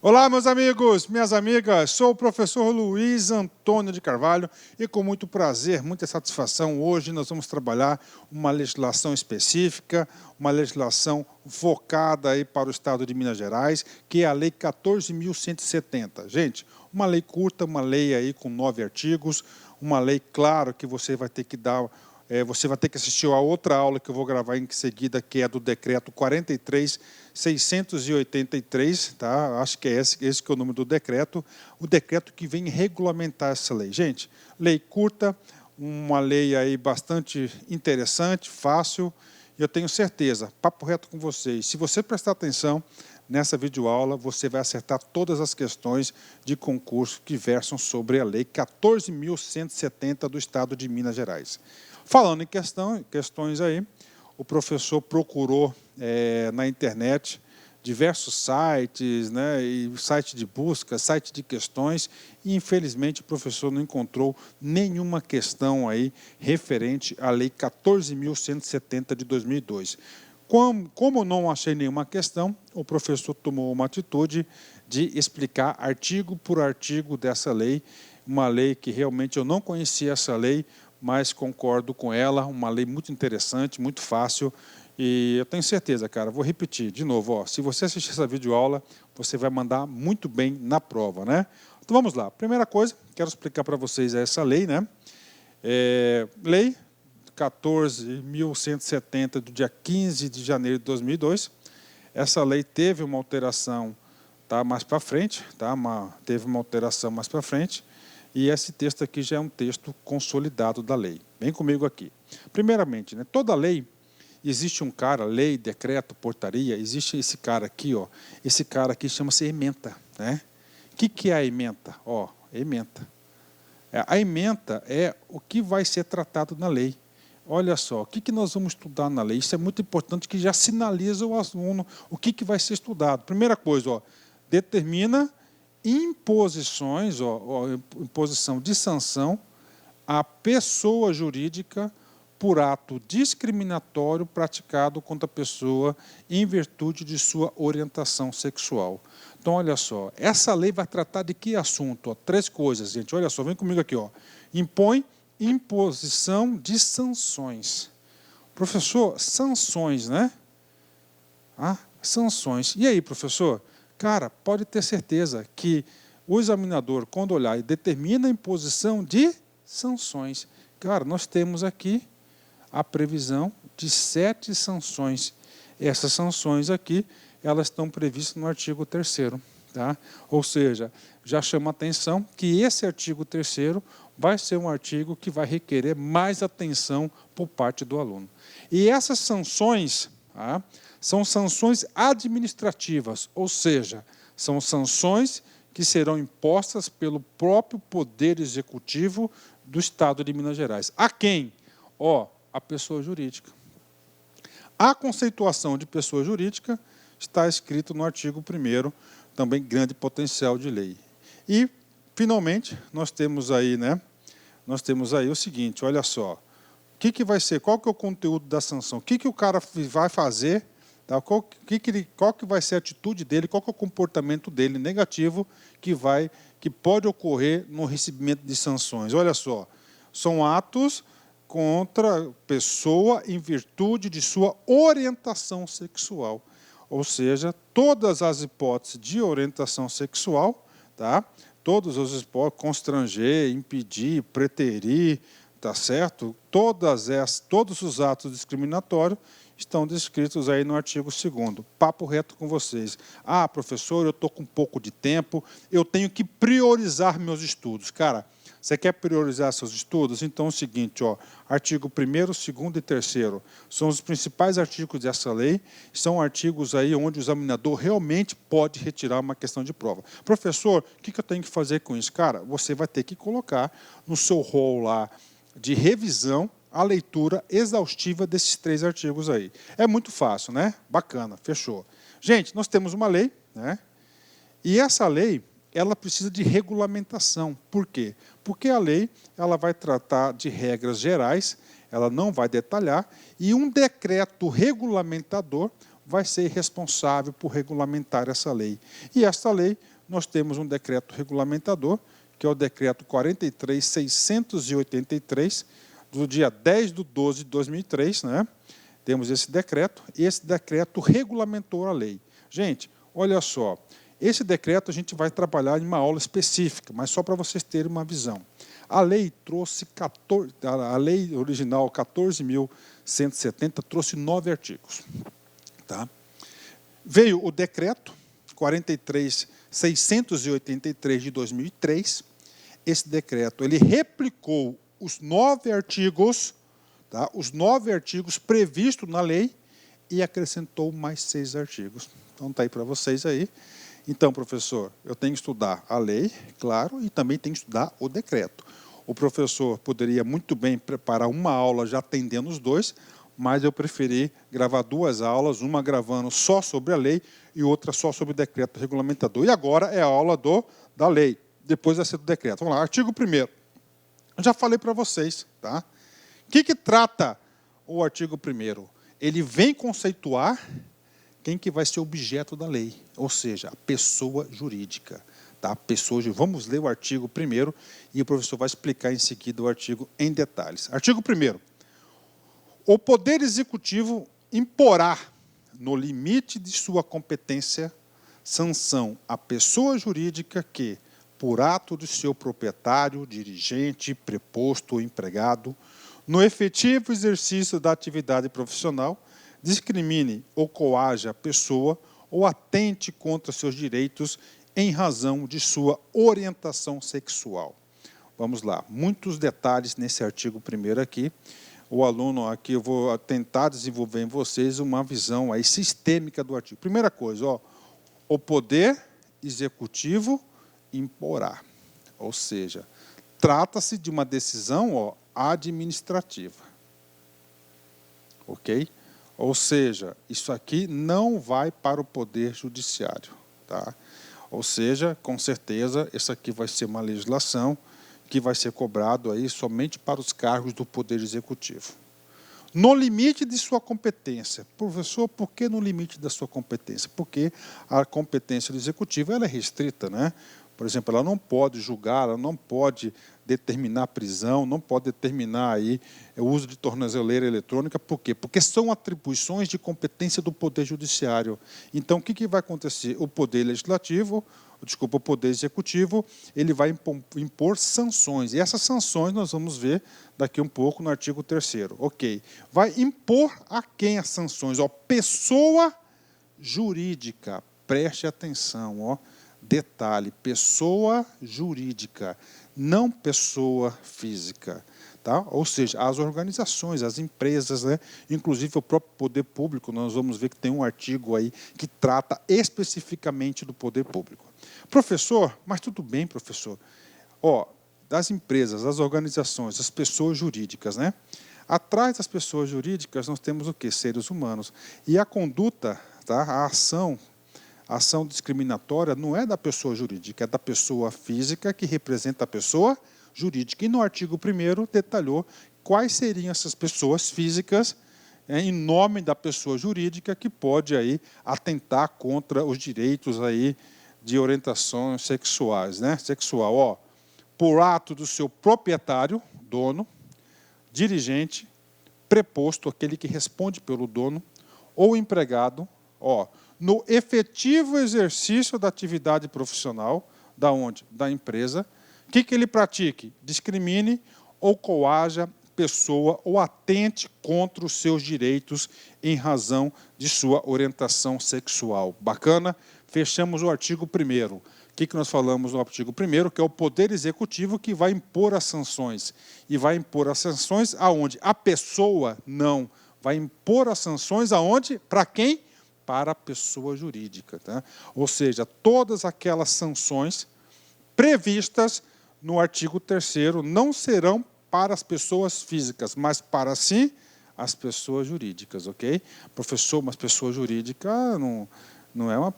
Olá, meus amigos, minhas amigas, sou o professor Luiz Antônio de Carvalho e com muito prazer, muita satisfação, hoje nós vamos trabalhar uma legislação específica, uma legislação focada aí para o Estado de Minas Gerais, que é a Lei 14.170. Gente, uma lei curta, uma lei aí com 9 artigos, uma lei, claro, que você vai ter que dar... você vai ter que assistir a outra aula que eu vou gravar em seguida, que é do decreto 43.683, tá? Acho que é esse que é o número do decreto, o decreto que vem regulamentar essa lei. Gente, lei curta, uma lei aí bastante interessante, fácil, e eu tenho certeza, papo reto com vocês, se você prestar atenção nessa videoaula, você vai acertar todas as questões de concurso que versam sobre a lei 14.170 do Estado de Minas Gerais. Falando em questões aí, o professor procurou na internet diversos sites, né, e site de busca, site de questões, e infelizmente o professor não encontrou nenhuma questão aí referente à Lei 14.170 de 2002. Como não achei nenhuma questão, o professor tomou uma atitude de explicar artigo por artigo dessa lei, uma lei que realmente eu não conhecia essa lei, mas concordo com ela, uma lei muito interessante, muito fácil, e eu tenho certeza, cara, vou repetir de novo, ó, se você assistir essa videoaula, você vai mandar muito bem na prova, né? Então vamos lá, primeira coisa, quero explicar para vocês essa lei, né? Lei 14.170 do dia 15 de janeiro de 2002, essa lei teve uma alteração, tá, mais para frente, tá? Teve uma alteração mais para frente, e esse texto aqui já é um texto consolidado da lei. Vem comigo aqui. Primeiramente, né, toda lei, existe um cara, lei, decreto, portaria, existe esse cara aqui, ó, esse cara aqui chama-se ementa, né? O que é a ementa? Ó, ementa. A ementa é o que vai ser tratado na lei. Olha só, o que nós vamos estudar na lei? Isso é muito importante, que já sinaliza o aluno o que vai ser estudado. Primeira coisa, ó, determina imposições, imposição de sanção à pessoa jurídica por ato discriminatório praticado contra a pessoa em virtude de sua orientação sexual. Então, olha só, essa lei vai tratar de que assunto? Ó, 3 coisas, gente. Olha só, vem comigo aqui. Ó. Impõe imposição de sanções. Professor, sanções, né? Sanções. E aí, professor? Cara, pode ter certeza que o examinador, quando olhar, determina a imposição de sanções. Cara, nós temos aqui a previsão de 7 sanções. Essas sanções aqui, elas estão previstas no artigo 3º. Tá? Ou seja, já chama a atenção que esse artigo 3º vai ser um artigo que vai requerer mais atenção por parte do aluno. E essas sanções... são sanções administrativas, ou seja, são sanções que serão impostas pelo próprio Poder Executivo do Estado de Minas Gerais. A quem? A pessoa jurídica. A conceituação de pessoa jurídica está escrito no artigo 1º, também grande potencial de lei. E, finalmente, nós temos aí, né? Nós temos aí o seguinte, olha só, que vai ser, qual que é o conteúdo da sanção? O que o cara vai fazer? Tá? Qual que vai ser a atitude dele, qual que é o comportamento dele negativo que pode ocorrer no recebimento de sanções? Olha só, são atos contra pessoa em virtude de sua orientação sexual. Ou seja, todas as hipóteses de orientação sexual, tá? Todos os hipóteses, constranger, impedir, preterir, tá certo? Todos os atos discriminatórios estão descritos aí no artigo 2º. Papo reto com vocês. Professor, eu estou com pouco de tempo, eu tenho que priorizar meus estudos. Cara, você quer priorizar seus estudos? Então é o seguinte, ó, artigo 1º, 2º e 3º são os principais artigos dessa lei, são artigos aí onde o examinador realmente pode retirar uma questão de prova. Professor, o que eu tenho que fazer com isso? Cara, você vai ter que colocar no seu rol lá de revisão a leitura exaustiva desses 3 artigos aí. É muito fácil, né? Bacana, fechou. Gente, nós temos uma lei, né? E essa lei, ela precisa de regulamentação. Por quê? Porque a lei, ela vai tratar de regras gerais, ela não vai detalhar, e um decreto regulamentador vai ser responsável por regulamentar essa lei. E esta lei, nós temos um decreto regulamentador, que é o decreto 43.683, do dia 10/12/2003, né? Temos esse decreto, e esse decreto regulamentou a lei. Gente, olha só, esse decreto a gente vai trabalhar em uma aula específica, mas só para vocês terem uma visão. A lei trouxe a lei original 14.170 trouxe 9 artigos. Tá? Veio o decreto 43.683 de 2003. Esse decreto ele replicou os 9 artigos, tá? Os 9 artigos previstos na lei e acrescentou mais 6 artigos. Então está aí para vocês aí. Então, professor, eu tenho que estudar a lei, claro, e também tenho que estudar o decreto. O professor poderia muito bem preparar uma aula já atendendo os dois, mas eu preferi gravar 2 aulas, uma gravando só sobre a lei e outra só sobre o decreto regulamentador. E agora é a aula da lei, depois vai ser do decreto. Vamos lá, artigo 1º. Eu já falei para vocês, tá? O que trata o artigo 1º? Ele vem conceituar quem que vai ser objeto da lei, ou seja, a pessoa jurídica. Tá? Vamos ler o artigo 1º e o professor vai explicar em seguida o artigo em detalhes. Artigo 1º. O Poder Executivo imporá, no limite de sua competência, sanção à pessoa jurídica que, por ato de seu proprietário, dirigente, preposto ou empregado, no efetivo exercício da atividade profissional, discrimine ou coaja a pessoa ou atente contra seus direitos em razão de sua orientação sexual. Vamos lá, muitos detalhes nesse artigo 1º aqui. O aluno aqui, eu vou tentar desenvolver em vocês uma visão aí sistêmica do artigo. Primeira coisa, ó, o Poder Executivo imporá. Ou seja, trata-se de uma decisão administrativa. Ok? Ou seja, isso aqui não vai para o Poder Judiciário. Tá? Ou seja, com certeza, isso aqui vai ser uma legislação que vai ser cobrado aí somente para os cargos do Poder Executivo. No limite de sua competência. Professor, por que no limite da sua competência? Porque a competência do Executivo ela é restrita, né? Por exemplo, ela não pode julgar, ela não pode determinar prisão, não pode determinar aí o uso de tornozeleira eletrônica. Por quê? Porque são atribuições de competência do Poder Judiciário. Então, o que vai acontecer? O Poder Executivo, ele vai impor sanções. E essas sanções nós vamos ver daqui um pouco no artigo 3º. Ok. Vai impor a quem as sanções? Pessoa jurídica. Preste atenção, ó. Detalhe, pessoa jurídica, não pessoa física. Tá? Ou seja, as organizações, as empresas, né? Inclusive o próprio poder público, nós vamos ver que tem um artigo aí que trata especificamente do poder público. Professor, mas tudo bem, professor. Das empresas, das organizações, das pessoas jurídicas, né? Atrás das pessoas jurídicas nós temos o quê? Seres humanos. E a conduta, tá? A ação discriminatória não é da pessoa jurídica, é da pessoa física que representa a pessoa jurídica. E no artigo 1º detalhou quais seriam essas pessoas físicas em nome da pessoa jurídica que pode aí atentar contra os direitos aí de orientações sexuais, né? Sexual, por ato do seu proprietário, dono, dirigente, preposto, aquele que responde pelo dono, ou empregado, no efetivo exercício da atividade profissional, da onde? Da empresa, que ele pratique? Discrimine ou coaja pessoa ou atente contra os seus direitos em razão de sua orientação sexual. Bacana? Fechamos o artigo 1º. O que nós falamos no artigo 1º? Que é o Poder Executivo que vai impor as sanções. E vai impor as sanções aonde? A pessoa não. Vai impor as sanções aonde? Para quem? Para a pessoa jurídica. Tá? Ou seja, todas aquelas sanções previstas no artigo 3º não serão para as pessoas físicas, mas para sim as pessoas jurídicas, ok? Professor, mas pessoa jurídica não é uma...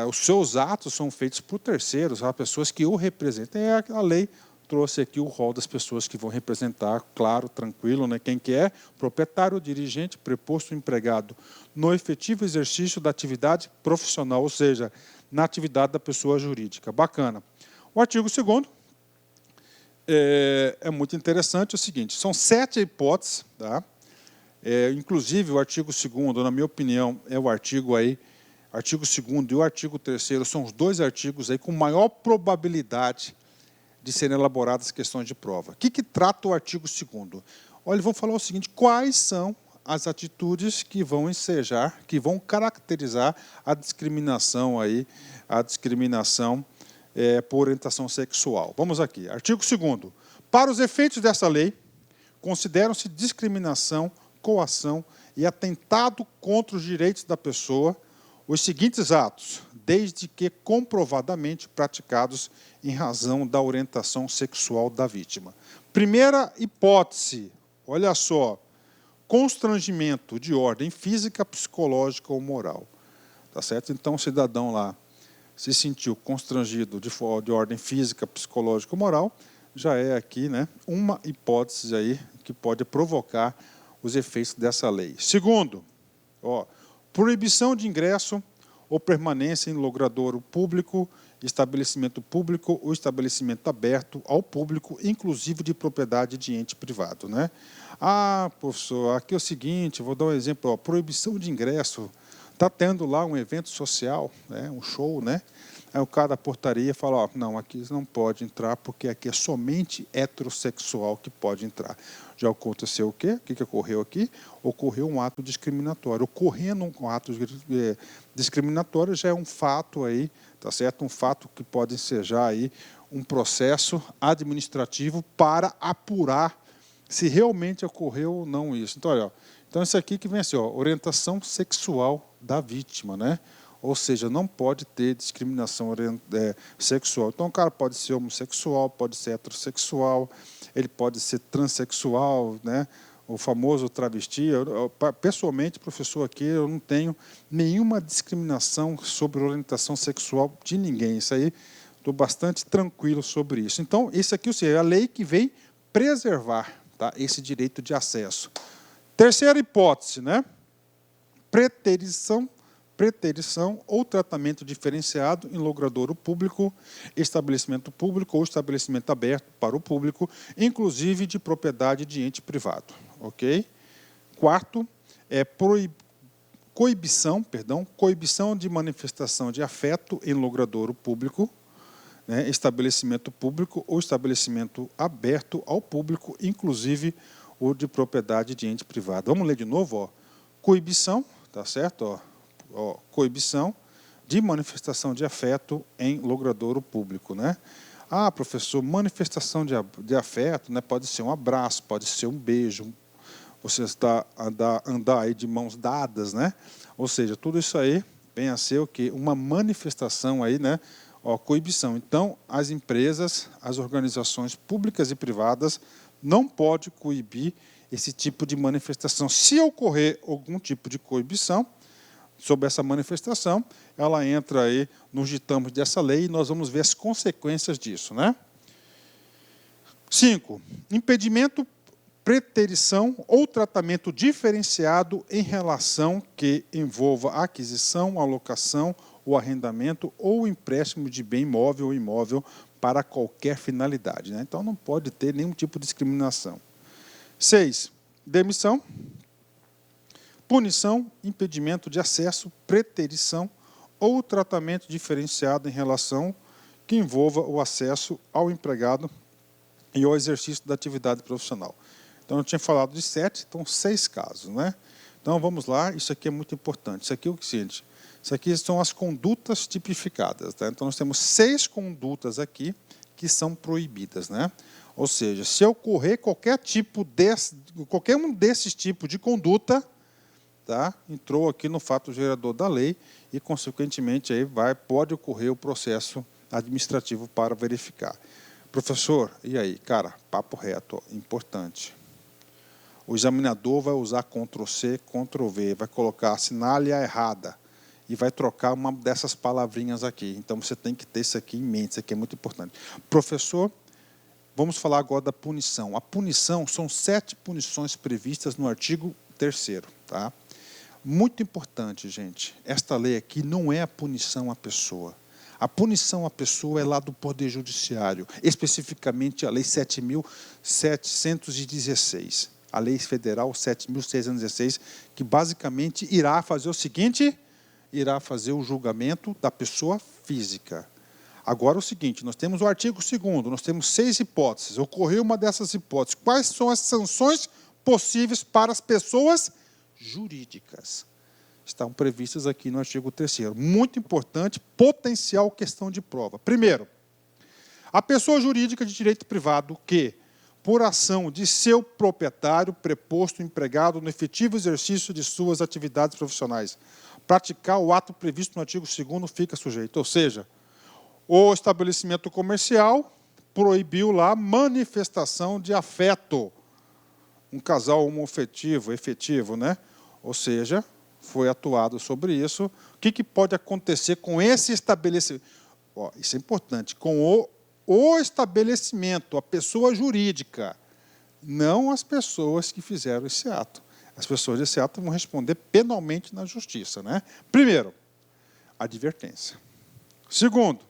os seus atos são feitos por terceiros, pessoas que o representam. É a lei trouxe aqui o rol das pessoas que vão representar, claro, tranquilo, né? Quem que é? Proprietário, dirigente, preposto, empregado, no efetivo exercício da atividade profissional, ou seja, na atividade da pessoa jurídica. Bacana. O artigo 2º é muito interessante, é o seguinte, são 7 hipóteses, tá? Inclusive o artigo 2º, na minha opinião, é o artigo aí, artigo 2º e o artigo 3º são os 2 artigos aí com maior probabilidade de serem elaboradas questões de prova. O que trata o artigo 2º? Olha, vou falar o seguinte, quais são as atitudes que vão ensejar, que vão caracterizar a discriminação aí, por orientação sexual. Vamos aqui, artigo 2º. Para os efeitos dessa lei, consideram-se discriminação, coação e atentado contra os direitos da pessoa os seguintes atos, desde que comprovadamente praticados em razão da orientação sexual da vítima. Primeira hipótese, olha só, constrangimento de ordem física, psicológica ou moral. Tá certo? Então, o cidadão lá se sentiu constrangido de ordem física, psicológica ou moral, já é aqui, né, uma hipótese aí que pode provocar os efeitos dessa lei. Segundo, proibição de ingresso ou permanência em logradouro público, estabelecimento público ou estabelecimento aberto ao público, inclusive de propriedade de ente privado, né? Ah, professor, aqui é o seguinte, vou dar um exemplo, proibição de ingresso, está tendo lá um evento social, né, um show, né? Aí o cara da portaria fala, não, aqui não pode entrar, porque aqui é somente heterossexual que pode entrar. Já aconteceu o quê? O que ocorreu aqui? Ocorreu um ato discriminatório. Ocorrendo um ato discriminatório já é um fato aí, tá certo? Um fato que pode ensejar aí um processo administrativo para apurar se realmente ocorreu ou não isso. Então, olha, então isso aqui que vem assim, orientação sexual da vítima, né? Ou seja, não pode ter discriminação sexual. Então, o cara pode ser homossexual, pode ser heterossexual, ele pode ser transexual, né? O famoso travesti. Pessoalmente, professor, aqui eu não tenho nenhuma discriminação sobre orientação sexual de ninguém. Isso aí, estou bastante tranquilo sobre isso. Então, isso aqui é a lei que vem preservar, tá, esse direito de acesso. Terceira hipótese, né? Preterição ou tratamento diferenciado em logradouro público, estabelecimento público ou estabelecimento aberto para o público, inclusive de propriedade de ente privado. Quarto, coibição de manifestação de afeto em logradouro público, né, estabelecimento público ou estabelecimento aberto ao público, inclusive o de propriedade de ente privado. Vamos ler de novo, coibição, tá certo, coibição de manifestação de afeto em logradouro público, né? Ah, professor, manifestação de afeto, né? Pode ser um abraço, pode ser um beijo, você andar aí de mãos dadas, né? Ou seja, tudo isso aí vem a ser o quê? Uma manifestação aí, né? Coibição. Então, as empresas, as organizações públicas e privadas não podem coibir esse tipo de manifestação. Se ocorrer algum tipo de coibição sobre essa manifestação, ela entra aí nos ditames dessa lei e nós vamos ver as consequências disso, né? 5. Impedimento, preterição ou tratamento diferenciado em relação que envolva a aquisição, alocação, o arrendamento ou empréstimo de bem móvel ou imóvel para qualquer finalidade, né? Então, não pode ter nenhum tipo de discriminação. 6. Demissão, punição, impedimento de acesso, preterição ou tratamento diferenciado em relação que envolva o acesso ao empregado e ao exercício da atividade profissional. Então, eu tinha falado de 7, então 6 casos, né? Então, vamos lá, isso aqui é muito importante. Isso aqui é o seguinte, isso aqui são as condutas tipificadas, tá? Então, nós temos 6 condutas aqui que são proibidas, né? Ou seja, se ocorrer qualquer um desses tipos de conduta, tá? Entrou aqui no fato gerador da lei e, consequentemente, aí pode ocorrer o processo administrativo para verificar. Professor, e aí? Cara, papo reto, importante. O examinador vai usar Ctrl+C, Ctrl+V, vai colocar a sinalha errada e vai trocar uma dessas palavrinhas aqui. Então, você tem que ter isso aqui em mente, isso aqui é muito importante. Professor, Vamos falar agora da punição. A punição são 7 punições previstas no artigo 3º. Tá? Muito importante, gente, esta lei aqui não é a punição à pessoa. A punição à pessoa é lá do Poder Judiciário, especificamente a Lei 7.716, a Lei Federal 7.616, que basicamente irá fazer o seguinte, irá fazer o julgamento da pessoa física. Agora, o seguinte, nós temos o artigo 2º, nós temos 6 hipóteses. Ocorreu uma dessas hipóteses. Quais são as sanções possíveis para as pessoas jurídicas? Estão previstas aqui no artigo 3º. Muito importante, potencial questão de prova. Primeiro, a pessoa jurídica de direito privado que, por ação de seu proprietário, preposto, empregado no efetivo exercício de suas atividades profissionais, praticar o ato previsto no artigo 2º fica sujeito. Ou seja, o estabelecimento comercial proibiu lá manifestação de afeto. Um casal homoafetivo, efetivo, né? Ou seja, foi atuado sobre isso. O que pode acontecer com esse estabelecimento? Isso é importante. Com o estabelecimento, a pessoa jurídica, não as pessoas que fizeram esse ato. As pessoas desse ato vão responder penalmente na justiça, né? Primeiro, advertência. Segundo,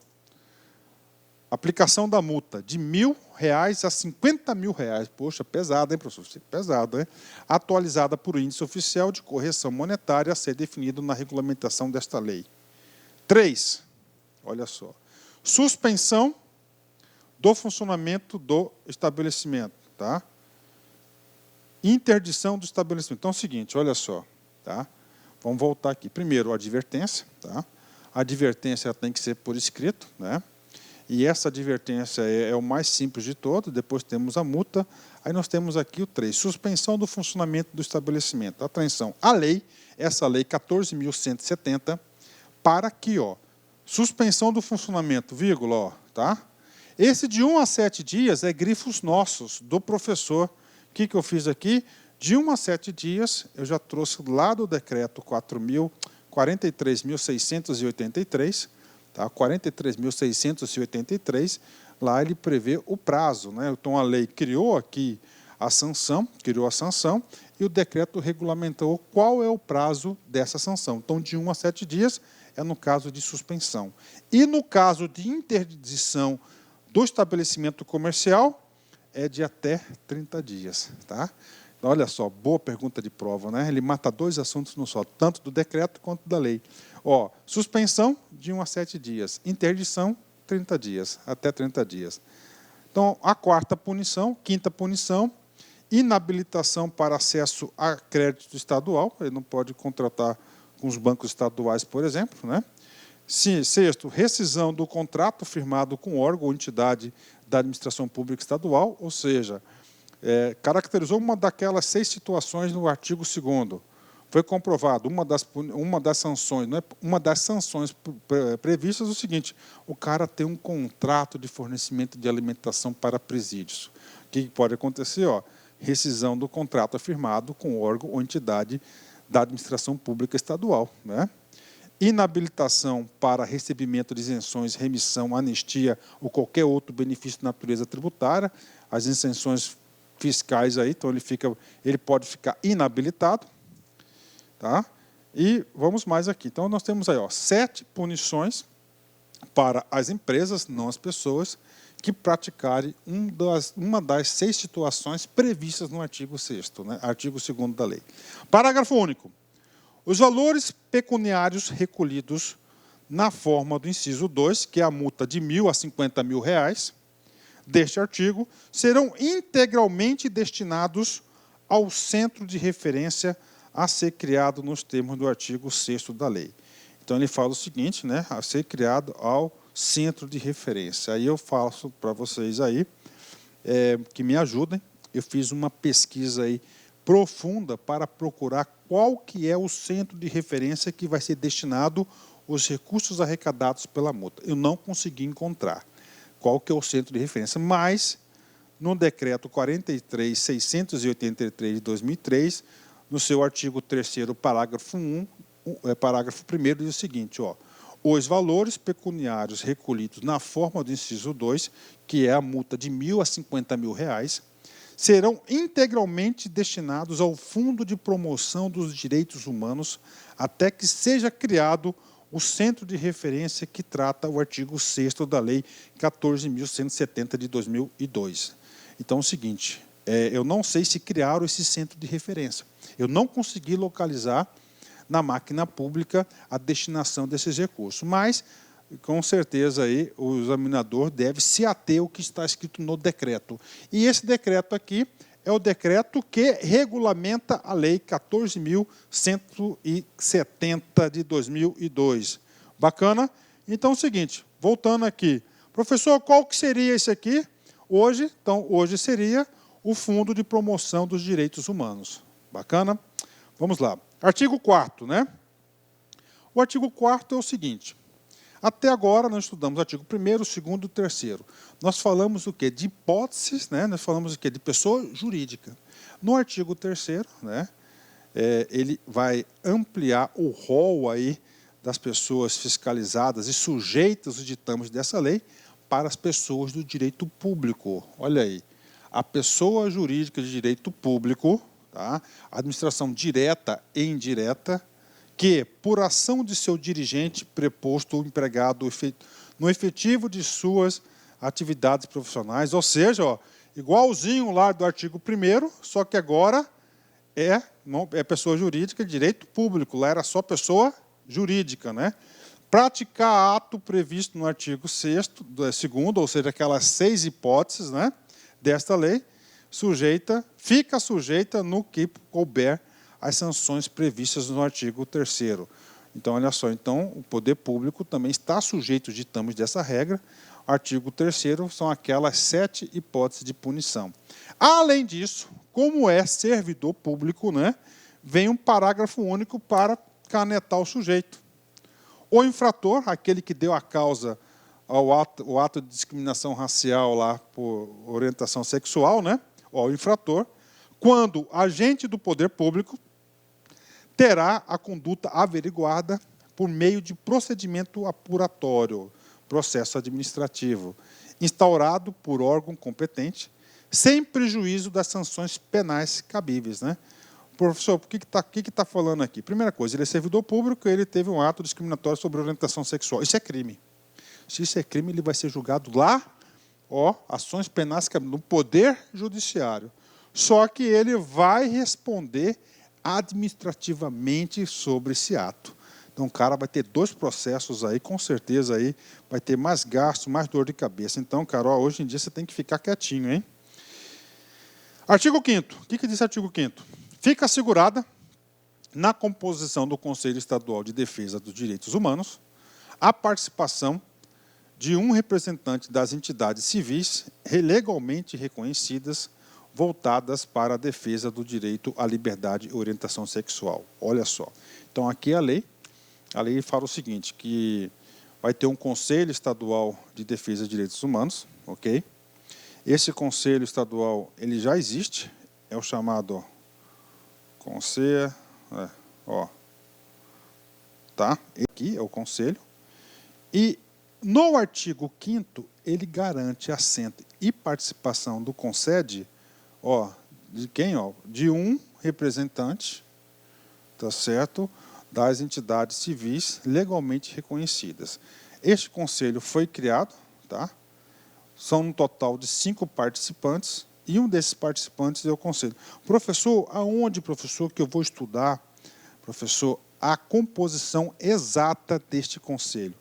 aplicação da multa de R$ 1.000 a R$ 50.000. Poxa, pesado, hein, professor? Pesado, hein? Atualizada por índice oficial de correção monetária a ser definido na regulamentação desta lei. 3, olha só, suspensão do funcionamento do estabelecimento, tá? Interdição do estabelecimento. Então é o seguinte, olha só, tá? Vamos voltar aqui. Primeiro, a advertência, tá? A advertência tem que ser por escrito, né? E essa advertência é o mais simples de todos. Depois temos a multa. Aí nós temos aqui o 3, suspensão do funcionamento do estabelecimento. Atenção, a lei, essa lei 14.170, para aqui, ó, suspensão do funcionamento, vírgula, ó, tá? Esse de 1 a 7 dias é grifos nossos, do professor. O que eu fiz aqui? De 1 a 7 dias, eu já trouxe lá do decreto 43.683, tá? 43.683, lá ele prevê o prazo, né? Então a lei criou aqui a sanção, e o decreto regulamentou qual é o prazo dessa sanção. Então, de 1 a 7 dias é no caso de suspensão. E no caso de interdição do estabelecimento comercial, é de até 30 dias. Tá? Então, olha só, boa pergunta de prova, né? Ele mata 2 assuntos no só, tanto do decreto quanto da lei. Ó, suspensão, de 1 a 7 dias. Interdição, 30 dias, até 30 dias. Então, a quinta punição, inabilitação para acesso a crédito estadual. Ele não pode contratar com os bancos estaduais, por exemplo, né? Sexto, rescisão do contrato firmado com órgão ou entidade da administração pública estadual, ou seja, caracterizou uma daquelas 6 situações no artigo 2º. Foi comprovado, uma das sanções, não é, uma das sanções previstas é o seguinte: o cara tem um contrato de fornecimento de alimentação para presídios. O que pode acontecer? Ó, rescisão do contrato firmado com órgão ou entidade da administração pública estadual, né? Inabilitação para recebimento de isenções, remissão, anistia ou qualquer outro benefício de natureza tributária. As isenções fiscais aí, então ele pode ficar inabilitado, tá? E vamos mais aqui. Então nós temos aí, ó, 7 punições para as empresas, não as pessoas, que praticarem uma das 6 situações previstas no artigo 6º, né? Artigo 2º da lei. Parágrafo único. Os valores pecuniários recolhidos na forma do inciso 2, que é a multa de R$ 1.000 a R$ 50.000, deste artigo, serão integralmente destinados ao centro de referência a ser criado nos termos do artigo 6º da lei. Então, ele fala o seguinte, né, a ser criado ao centro de referência. Aí eu faço para vocês aí, que me ajudem. Eu fiz uma pesquisa aí profunda para procurar qual que é o centro de referência que vai ser destinado os recursos arrecadados pela multa. Eu não consegui encontrar qual que é o centro de referência, mas no decreto 43.683 de 2003, no seu artigo 3º, parágrafo 1, parágrafo 1º, diz o seguinte, ó: os valores pecuniários recolhidos na forma do inciso 2, que é a multa de R$ 1.000 a R$ 50.000, serão integralmente destinados ao Fundo de Promoção dos Direitos Humanos até que seja criado o centro de referência que trata o artigo 6º da Lei 14.170 de 2002. Então é o seguinte, eu não sei se criaram esse centro de referência. Eu não consegui localizar na máquina pública a destinação desses recursos, mas com certeza aí o examinador deve se ater ao que está escrito no decreto. E esse decreto aqui é o decreto que regulamenta a Lei 14.170 de 2002. Bacana? Então é o seguinte, voltando aqui. Professor, qual que seria esse aqui? Hoje seria o Fundo de Promoção dos Direitos Humanos. Bacana? Vamos lá. Artigo 4º, né? O artigo 4º é o seguinte. Até agora nós estudamos o artigo 1º, 2º e 3º. Nós falamos o quê? De hipóteses, né? Nós falamos o quê? De pessoa jurídica. No artigo 3º, né? Ele vai ampliar o rol aí das pessoas fiscalizadas e sujeitas aos ditames dessa lei para as pessoas do direito público. Olha aí, a pessoa jurídica de direito público, tá? Administração direta e indireta, que, por ação de seu dirigente, preposto ou empregado no efetivo de suas atividades profissionais, ou seja, ó, igualzinho lá do artigo 1º, só que agora é pessoa jurídica de direito público, lá era só pessoa jurídica, né? Praticar ato previsto no artigo 2º, ou seja, aquelas 6 hipóteses, né, desta lei, fica sujeita no que couber as sanções previstas no artigo 3º. Então, olha só, então, o poder público também está sujeito aos ditames dessa regra. Artigo 3º são aquelas 7 hipóteses de punição. Além disso, como é servidor público, né, vem um parágrafo único para canetar o sujeito. O infrator, aquele que deu a causa ao ato de discriminação racial lá por orientação sexual, né, o infrator, quando agente do poder público, terá a conduta averiguada por meio de procedimento apuratório, processo administrativo, instaurado por órgão competente, sem prejuízo das sanções penais cabíveis, né? Professor, o que está falando aqui? Primeira coisa, ele é servidor público, ele teve um ato discriminatório sobre orientação sexual. Isso é crime. Se isso é crime, ele vai ser julgado lá, ó, ações penais no Poder Judiciário. Só que ele vai responder administrativamente sobre esse ato. Então, o cara vai ter 2 processos aí, com certeza aí vai ter mais gasto, mais dor de cabeça. Então, cara, ó, hoje em dia você tem que ficar quietinho, hein? Artigo 5º. O que diz o artigo 5º? Fica assegurada, na composição do Conselho Estadual de Defesa dos Direitos Humanos, a participação de um representante das entidades civis legalmente reconhecidas voltadas para a defesa do direito à liberdade e orientação sexual. Olha só. Então, aqui a lei fala o seguinte, que vai ter um Conselho Estadual de Defesa dos Direitos Humanos, ok? Esse Conselho Estadual, ele já existe, é o chamado Conselho, tá? Aqui é o Conselho. E no artigo 5º, ele garante assento e participação do CONSED, ó, de quem? Ó, de um representante, tá certo? Das entidades civis legalmente reconhecidas. Este conselho foi criado, tá? São um total de 5 participantes, e um desses participantes é o conselho. Professor, aonde, professor, que eu vou estudar, professor, a composição exata deste conselho?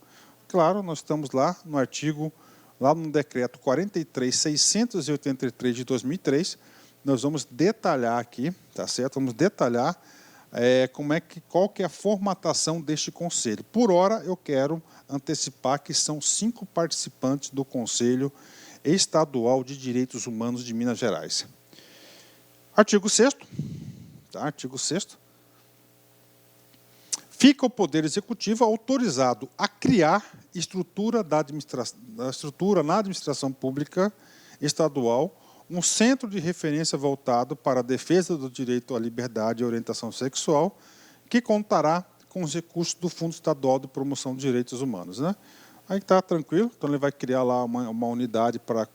Claro, nós estamos lá no artigo, lá no decreto 43.683 de 2003, nós vamos detalhar aqui, tá certo? Vamos detalhar qual que é a formatação deste conselho. Por hora, eu quero antecipar que são 5 participantes do Conselho Estadual de Direitos Humanos de Minas Gerais. Artigo 6º, tá? Artigo 6º. Fica o Poder Executivo autorizado a criar estrutura na administração pública estadual, um centro de referência voltado para a defesa do direito à liberdade e orientação sexual, que contará com os recursos do Fundo Estadual de Promoção de Direitos Humanos, né? Aí está tranquilo, então ele vai criar lá uma unidade para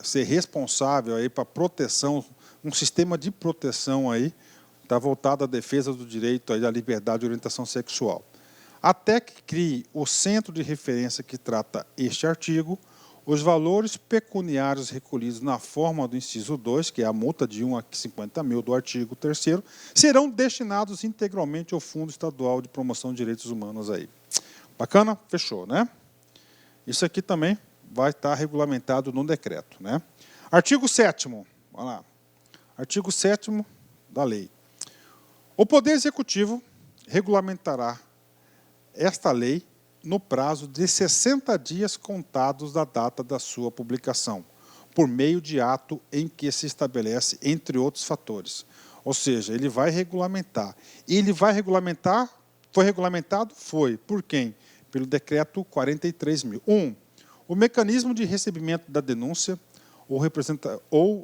ser responsável aí para proteção, um sistema de proteção aí, está voltado à defesa do direito aí à liberdade de orientação sexual. Até que crie o centro de referência que trata este artigo, os valores pecuniários recolhidos na forma do inciso 2, que é a multa de 1 a 50 mil do artigo 3º, serão destinados integralmente ao Fundo Estadual de Promoção de Direitos Humanos aí. Bacana? Fechou, né? Isso aqui também vai estar regulamentado no decreto, né? Artigo 7º, vamos lá. Artigo 7º da lei. O Poder Executivo regulamentará esta lei no prazo de 60 dias contados da data da sua publicação, por meio de ato em que se estabelece, entre outros fatores. Ou seja, ele vai regulamentar. E ele vai regulamentar, foi regulamentado? Foi. Por quem? Pelo decreto 43.000. O mecanismo de recebimento da denúncia ou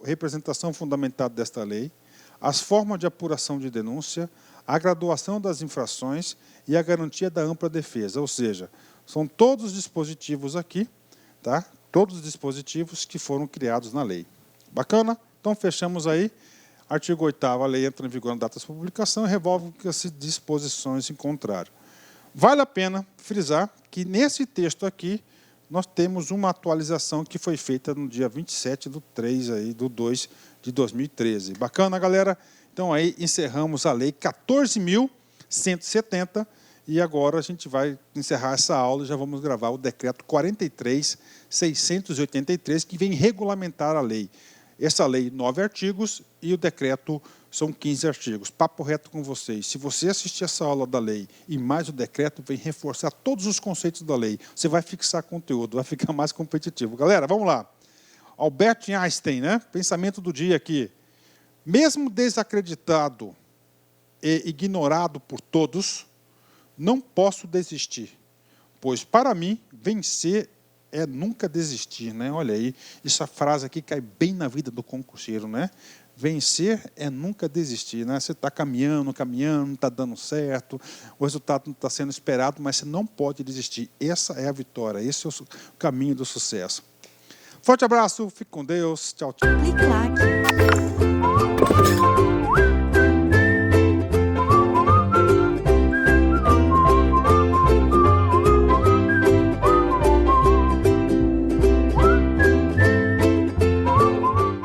representação fundamentada desta lei, as formas de apuração de denúncia, a graduação das infrações e a garantia da ampla defesa. Ou seja, são todos os dispositivos aqui, tá? Todos os dispositivos que foram criados na lei. Bacana? Então, fechamos aí. Artigo 8º, a lei entra em vigor na data da publicação e revoga-se disposições em contrário. Vale a pena frisar que, nesse texto aqui, nós temos uma atualização que foi feita no dia 27/2 de 2013. Bacana, galera? Então, aí encerramos a Lei 14.170 e agora a gente vai encerrar essa aula e já vamos gravar o Decreto 43.683, que vem regulamentar a lei. Essa lei, 9 artigos, e o decreto são 15 artigos. Papo reto com vocês. Se você assistir essa aula da lei e mais o decreto, vem reforçar todos os conceitos da lei. Você vai fixar conteúdo, vai ficar mais competitivo. Galera, vamos lá. Albert Einstein, né? Pensamento do dia aqui. Mesmo desacreditado e ignorado por todos, não posso desistir, pois para mim vencer é nunca desistir, né? Olha aí, essa frase aqui cai bem na vida do concurseiro, né? Vencer é nunca desistir, né? Você está caminhando, não está dando certo, o resultado não está sendo esperado, mas você não pode desistir. Essa é a vitória, esse é o caminho do sucesso. Forte abraço, fique com Deus, tchau, tchau. Clique lá.